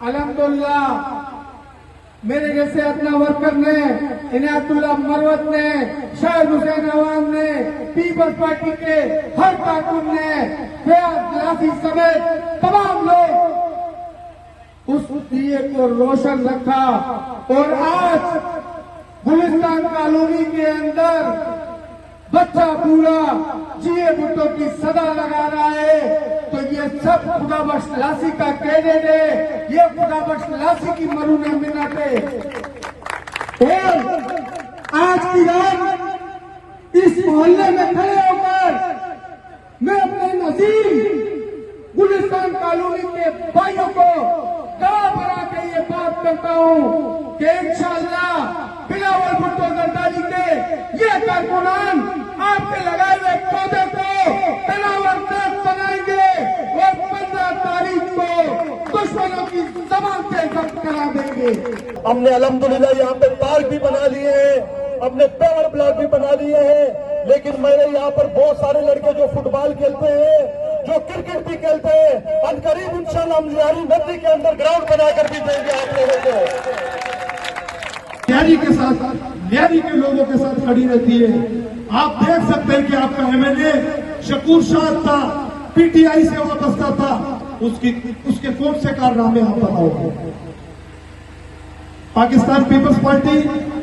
الحمدللہ میرے جیسے اپنا ورکر نے، عنایت اللہ مروت نے، شاہد حسین عوام نے، پیپلز پارٹی کے ہر کارکن نے، فیاض گلاسی سمیت تمام لوگ اس دیے کو روشن رکھا اور آج گلستان کالونی کے اندر بچہ پورا جیے بھٹو کی صدا لگا رہا ہے، تو یہ سب خدا بخش لاسی کا کریڈٹ ہے، یہ خدا بخش لاسی کی مرہون منت ہے۔ اور آج کی رات اس محلے میں کھڑے ہو کر میں اپنے نظیر گلستان کالونی کے بھائیوں کو گواہ بنا کے یہ بات کرتا ہوں کہ انشاءاللہ بلاول بھٹو زرداری کے یہ کارکنان آپ کے لگائے ہوئے پودے کو تناور درخت بنائیں گے اور 15 تاریخ کو دشمنوں کی زبان سے ضبط کرا دیں گے۔ ہم نے الحمدللہ یہاں پہ پارک بھی بنا لیے ہیں، ہم نے پیور بلاک بھی بنا لیے ہیں، لیکن میں نے یہاں پر بہت سارے لڑکے جو فٹ بال کھیلتے ہیں، جو کرکٹ بھی کھیلتے ہیں، عنقریب انشاءاللہ ہم لیاری ندی کے اندر گراؤنڈ بنا کر بھی دیں گے آپ لوگوں کو۔ لیاری کے ساتھ، لیاری کے لوگوں کے ساتھ کھڑی رہتی ہے۔ آپ دیکھ سکتے ہیں کہ آپ کا ایم ایل اے شکور شاہ تھا، پی ٹی آئی سے وابستہ تھا، اس کے کون سے کارنامے آپ بتاؤ۔ پاکستان پیپلز پارٹی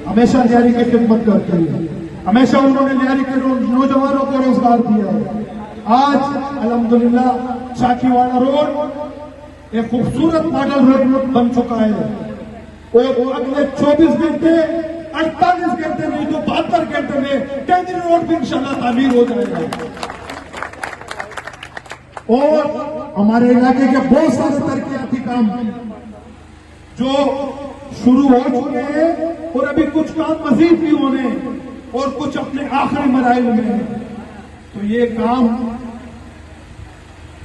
ہمیشہ لیاری کی خدمت کرتی ہے، ہمیشہ انہوں نے لیاری کے نوجوانوں کو روزگار دیا ہے۔ آج الحمدللہ چاکی والا روڈ ایک خوبصورت ماڈل روڈ بن چکا ہے اور اگلے 24 گھنٹے 48 گھنٹے نہیں تو 72 گھنٹے میں کیندری روڈ بھی انشاءاللہ تعمیر ہو جائے گا۔ اور ہمارے علاقے کے بہت سارے ترقیاتی کام جو شروع ہو چکے ہیں اور ابھی کچھ کام مزید بھی ہونے اور کچھ اپنے آخری مراحل میں ہیں، تو یہ کام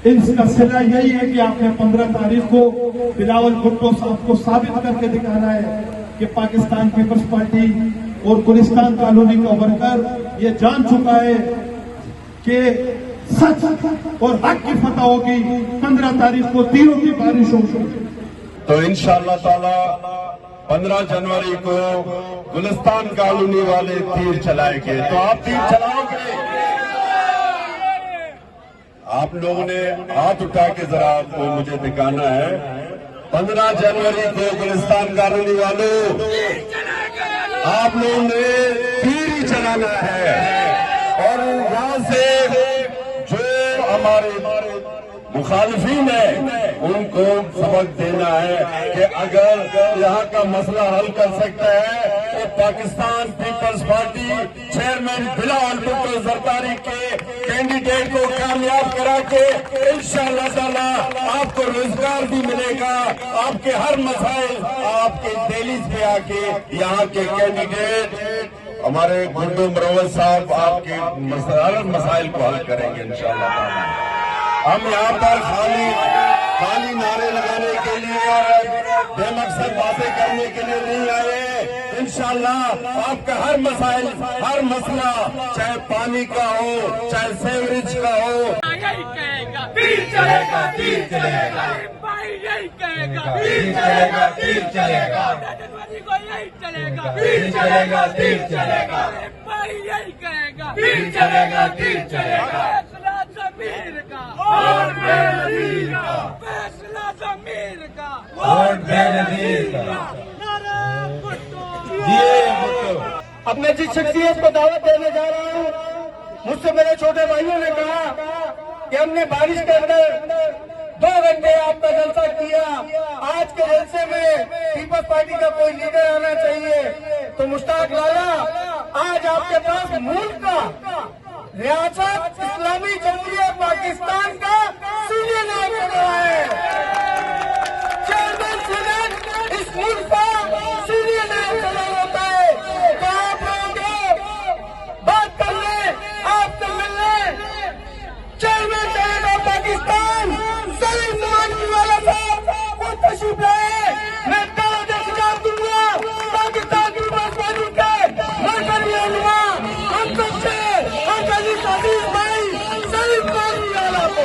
اس کا صلہ یہی ہے کہ آپ نے 15 تاریخ کو بلاول بھٹو صاحب کو ثابت کر کے دکھانا ہے کہ پاکستان پیپلز پارٹی اور گلستان کالونی کا ورکر یہ جان چکا ہے کہ سچ اور حق کی فتح ہوگی۔ 15 تاریخ کو تیروں کی بارش ہوگی۔ تو انشاءاللہ تعالی 15 جنوری کو گلستان کالونی والے تیر چلائیں گے، تو آپ تیر چلاؤ گے؟ آپ لوگوں نے ہاتھ اٹھا کے ذرا آپ کو مجھے دکھانا ہے۔ 15 جنوری کو گلستان کالونی والوں آپ لوگوں نے تیر ہی چلانا ہے، اور یہاں سے جو ہمارے مخالفین ہیں ان کو سبق دینا ہے کہ اگر یہاں کا مسئلہ حل کر سکتا ہے تو Pakistan Peoples Party chairman Bilawal Bhutto Zardari کے کینڈیڈیٹ کو کامیاب کرا کے انشاءاللہ تعالی آپ کو روزگار بھی ملے گا۔ آپ کے ہر مسائل آپ کے دہلیز پہ آ کے یہاں کے کینڈیڈیٹ ہمارے گنڈو مروت صاحب آپ کے ہر مسائل کو حل کریں گے انشاءاللہ تعالی۔ ہم یہاں پر خالی نعرے لگانے کے لیے اور بے مقصد باتیں کرنے کے لیے نہیں آئے۔ انشاءاللہ آپ کا ہر مسائل، ہر مسئلہ، چاہے پانی کا ہو، چاہے سیوریج کا ہو، یہی کہے گا تیر چلے گا، تیر چلے گا، بھائی یہی کہے گا تیر چلے گا، تیر چلے گا، جنوری کو یہی چلے گا، تیر چلے گا، تیر چلے گا، بھائی یہی کہے گا تیر چلے گا، تیر چلے گا، فیصلہ ضمیر کا اور بے نظیر کا، فیصلہ ضمیر کا اور بے نظیر کا، نعرہ بھٹو۔ اب میں جس شخصیت کو دعوت دینے جا رہا ہوں، مجھ سے میرے چھوٹے بھائیوں نے کہا کہ ہم نے بارش کے اندر 2 گھنٹے آپ کا جلسہ کیا، آج کے جلسے میں پیپلز پارٹی کا کوئی لیڈر آنا چاہیے، تو مشتاق لالا آج آپ کے پاس ملک کا ریاست اسلامی جمہوریہ پاکستان کا سینئر نائب صدر ہے، چیئرمین سینٹ اس ملک کا سینئر نائب صدر ہوتا ہے، تو آپ لوگوں کو بات کرنے، آپ سے ملنے چیئرمین سینٹ آف پاکستان سلیم مانوی والا صاحب وہ تشریف لائے۔ میں دعوت خطاب دوں گا پاکستان پیپلز پارٹی کے مرکزی رہنما ہم سب سے عزیز بھائی سلیم مانوی والا کو۔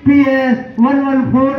PS 114